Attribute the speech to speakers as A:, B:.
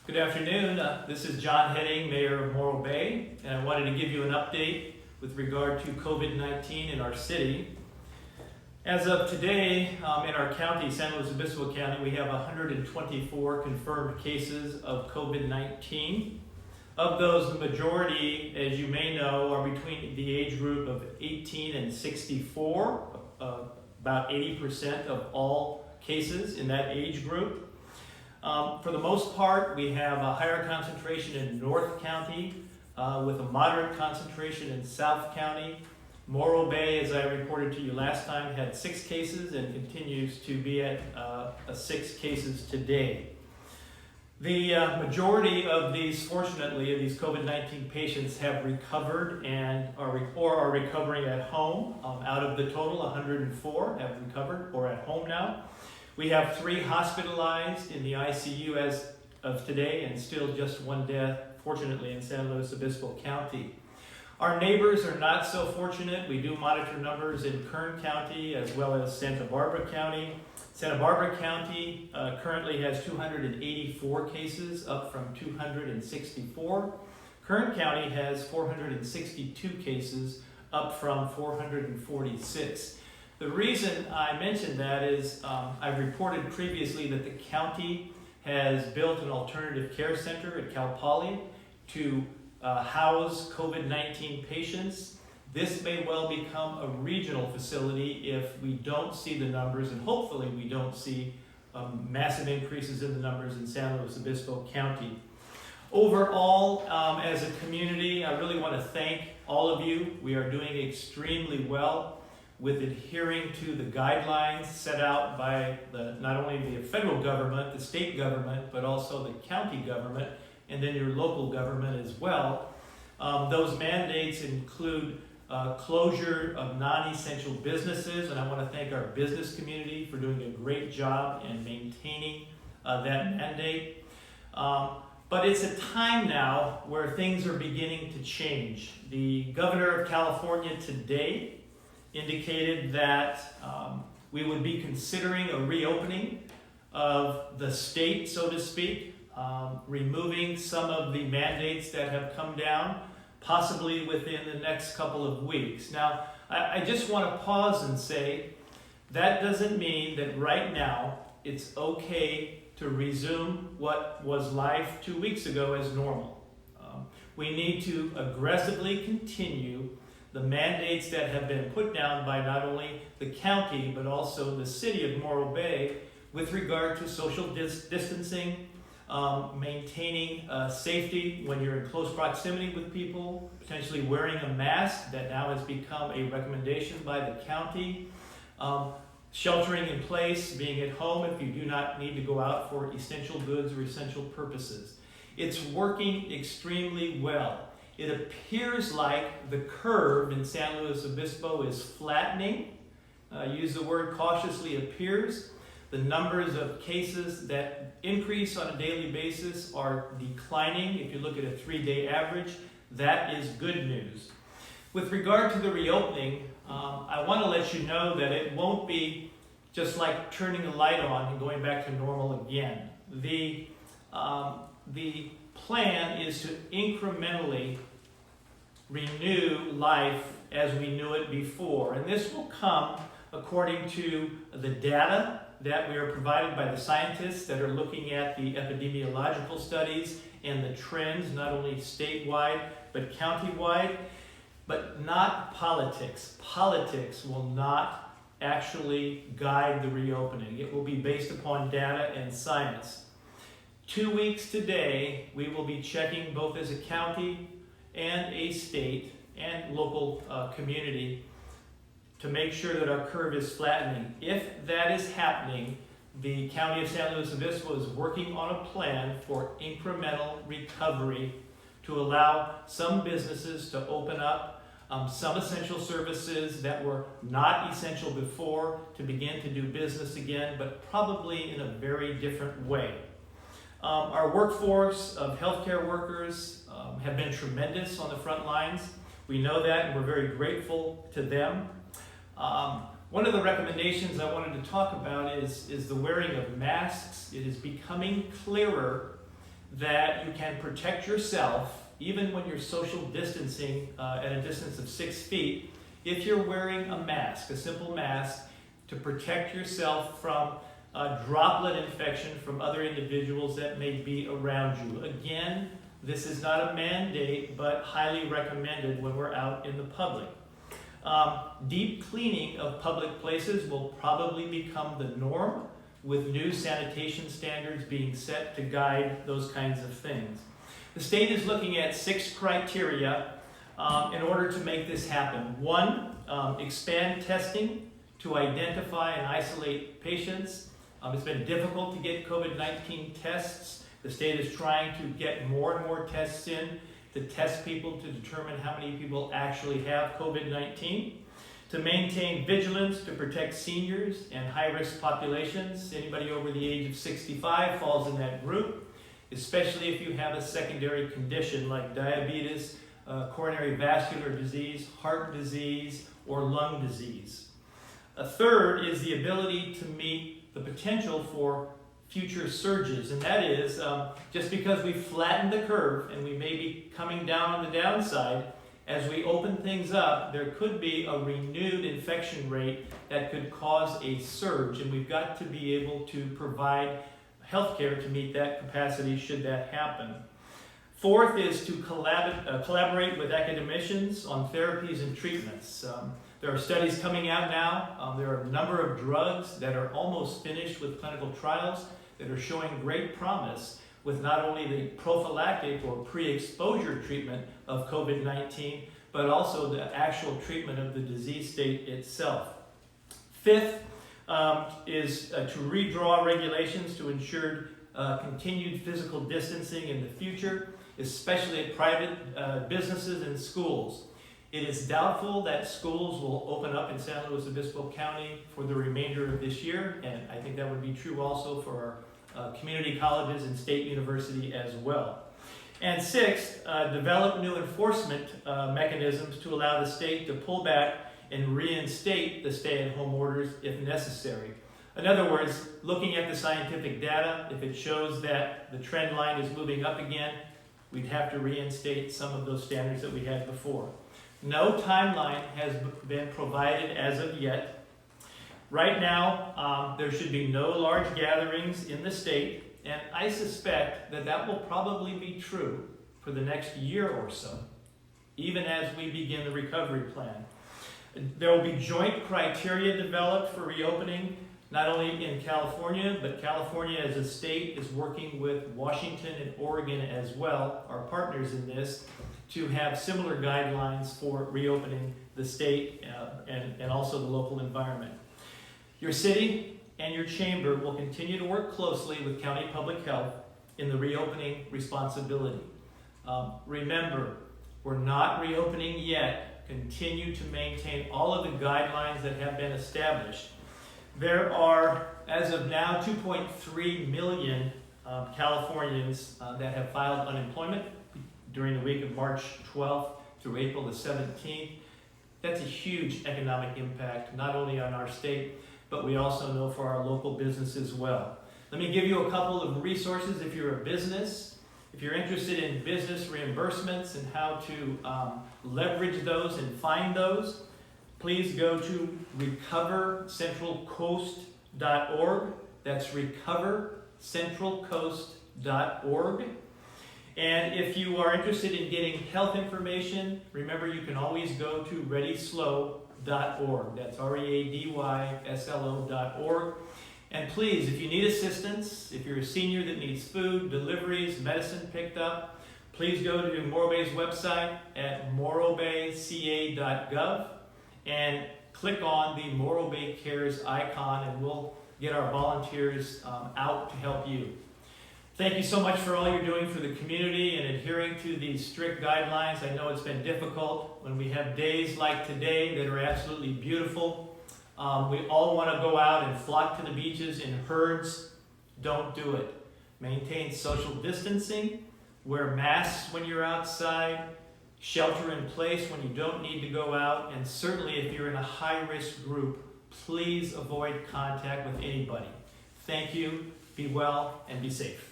A: Good afternoon. This is John Heading, Mayor of Morro Bay, and I wanted to give you an update with regard to COVID-19 in our city. As of today, in our county, San Luis Obispo County, we have 124 confirmed cases of COVID-19. Of those, the majority, as you may know, are between the age group of 18 and 64, about 80% of all cases in that age group. For the most part, we have a higher concentration in North County with a moderate concentration in South County. Morro Bay, as I reported to you last time, had 6 cases and continues to be at 6 cases today. The majority of these, fortunately, of these COVID-19 patients have recovered and are recovering at home. Out of the total, 104 have recovered or at home now. We have 3 hospitalized in the ICU as of today, and still just 1 death, fortunately, in San Luis Obispo County. Our neighbors are not so fortunate. We do monitor numbers in Kern County as well as Santa Barbara County. Santa Barbara County currently has 284 cases, up from 264. Kern County has 462 cases, up from 446. The reason I mentioned that is I've reported previously that the county has built an alternative care center at Cal Poly to house COVID-19 patients. This may well become a regional facility if we don't see the numbers, and hopefully we don't see massive increases in the numbers in San Luis Obispo County. Overall, as a community, I really want to thank all of you. We are doing extremely well with adhering to the guidelines set out by not only the federal government, the state government, but also the county government, and then your local government as well. Those mandates include closure of non-essential businesses, and I want to thank our business community for doing a great job in maintaining that mandate. But it's a time now where things are beginning to change. The governor of California today indicated that we would be considering a reopening of the state, so to speak, removing some of the mandates that have come down, possibly within the next couple of weeks. Now, I just want to pause and say that doesn't mean that right now it's okay to resume what was life 2 weeks ago as normal. We need to aggressively continue the mandates that have been put down by not only the county but also the city of Morro Bay with regard to social distancing, maintaining safety when you're in close proximity with people, potentially wearing a mask that now has become a recommendation by the county, sheltering in place, being at home if you do not need to go out for essential goods or essential purposes. It's working extremely well. It appears like the curve in San Luis Obispo is flattening. Use the word cautiously appears. The numbers of cases that increase on a daily basis are declining. If you look at a 3-day average, that is good news. With regard to the reopening, I want to let you know that it won't be just like turning the light on and going back to normal again. The plan is to incrementally renew life as we knew it before. And this will come according to the data that we are provided by the scientists that are looking at the epidemiological studies and the trends, not only statewide, but countywide, but not politics. Politics will not actually guide the reopening. It will be based upon data and science. 2 weeks today, we will be checking both as a county and a state and local community to make sure that our curve is flattening. If that is happening, the County of San Luis Obispo is working on a plan for incremental recovery to allow some businesses to open up, some essential services that were not essential before to begin to do business again, but probably in a very different way. Our workforce of healthcare workers have been tremendous on the front lines. We know that, and we're very grateful to them. One of the recommendations I wanted to talk about is the wearing of masks. It is becoming clearer that you can protect yourself, even when you're social distancing at a distance of 6 feet, if you're wearing a mask, a simple mask, to protect yourself from droplet infection from other individuals that may be around you. Again, this is not a mandate, but highly recommended when we're out in the public. Deep cleaning of public places will probably become the norm, with new sanitation standards being set to guide those kinds of things. The state is looking at 6 criteria in order to make this happen. 1, expand testing to identify and isolate patients. It's been difficult to get COVID-19 tests. The state is trying to get more and more tests in to test people to determine how many people actually have COVID-19. To maintain vigilance to protect seniors and high-risk populations. Anybody over the age of 65 falls in that group, especially if you have a secondary condition like diabetes, coronary vascular disease, heart disease, or lung disease. A third is the ability to meet the potential for future surges, and that is just because we've flattened the curve and we may be coming down on the downside, as we open things up, there could be a renewed infection rate that could cause a surge, and we've got to be able to provide healthcare to meet that capacity should that happen. Fourth is to collaborate with academicians on therapies and treatments. There are studies coming out now. There are a number of drugs that are almost finished with clinical trials that are showing great promise with not only the prophylactic or pre-exposure treatment of COVID-19, but also the actual treatment of the disease state itself. Fifth is to redraw regulations to ensure continued physical distancing in the future, especially at private businesses and schools. It is doubtful that schools will open up in San Luis Obispo County for the remainder of this year, and I think that would be true also for our community colleges and state university as well. And sixth, develop new enforcement mechanisms to allow the state to pull back and reinstate the stay-at-home orders if necessary. In other words, looking at the scientific data, if it shows that the trend line is moving up again, we'd have to reinstate some of those standards that we had before. No timeline has been provided as of yet. Right now, there should be no large gatherings in the state, and I suspect that that will probably be true for the next year or so, even as we begin the recovery plan. There will be joint criteria developed for reopening, not only in California, but California as a state is working with Washington and Oregon as well, our partners in this, to have similar guidelines for reopening the state and also the local environment. Your city and your chamber will continue to work closely with County Public Health in the reopening responsibility. Remember, we're not reopening yet. Continue to maintain all of the guidelines that have been established. There are, as of now, 2.3 million Californians that have filed unemployment during the week of March 12th through April the 17th. That's a huge economic impact, not only on our state, but we also know for our local business as well. Let me give you a couple of resources if you're a business. If you're interested in business reimbursements and how to leverage those and find those, please go to recovercentralcoast.org. That's recovercentralcoast.org. And if you are interested in getting health information, remember you can always go to readyslo.org. That's READYSLO.org. And please, if you need assistance, if you're a senior that needs food, deliveries, medicine picked up, please go to Morro Bay's website at morrobayca.gov and click on the Morro Bay Cares icon, and we'll get our volunteers out to help you. Thank you so much for all you're doing for the community and adhering to these strict guidelines. I know it's been difficult when we have days like today that are absolutely beautiful. We all want to go out and flock to the beaches in herds. Don't do it. Maintain social distancing. Wear masks when you're outside. Shelter in place when you don't need to go out. And certainly if you're in a high-risk group, please avoid contact with anybody. Thank you. Be well and be safe.